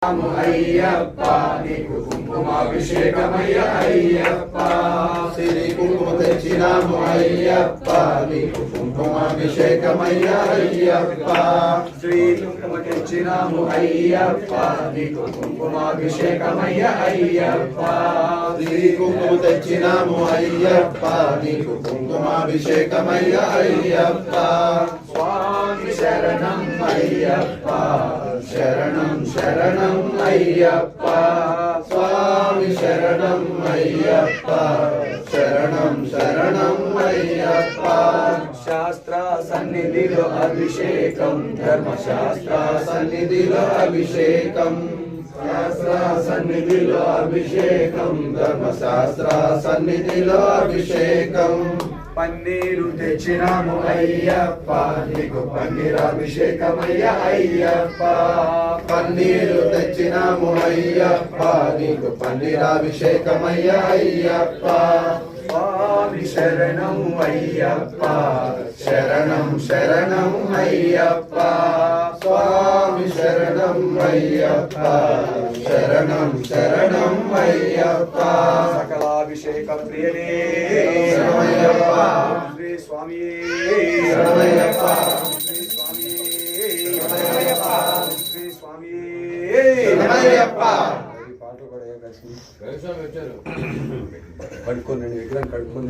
అయ్యప్ప నీకు కుంకుమాభిషేకమయ్య అయ్యప్ప శ్రీ కుంకుమ తెచ్చినాము అయ్యప్ప నీకు కుంకుమాభిషేకమయ్య అయ్యప్ప శ్రీ కుంకుమ తెచ్చినాము అయ్యప్ప నీకు కుంకుమాభిషేకమయ్య అయ్యప్ప శ్రీ కుంకుమ తెచ్చినాము అయ్యప్ప నీకు కుంకుమాభిషేకమయ్య అయ్యప్ప స్వామి శరణం అయ్యప్ప శరణం శరణం అయ్యప్ప స్వామి శరణం అయ్యప్ప శరణం శరణం అయ్యప్ప శాస్త్ర సన్నిధిలో అభిషేకం ధర్మశాస్త్ర సన్నిధిలో అభిషేకం శాస్త్ర సన్నిధిలో అభిషేకం ధర్మశాస్త్ర సన్నిధిలో అభిషేకం పన్నీరు తెచ్చినాము అయ్యప్ప నీకు పన్నీరాభిషేకమయ్య అయ్యప్ప పన్నీరు తెచ్చినాము అయ్యప్ప నీకు పన్నీరాభిషేకమయ్య అయ్యప్ప స్వామి శరణం అయ్యప్ప శరణం శరణం అయ్యప్ప స్వామి శరణం అయ్యప్ప శరణం శరణం అయ్యప్ప సకలాభిషేక ప్రియనే శరణమయ్యప్ప శ్రీ స్వామి శరణమయ్యప్ప శ్రీ స్వామి శరణమయ్యప్ప శ్రీ స్వామి శరణమయ్యప్ప పాట కూడా కడుక్కొని విగ్రహం కడుక్కొని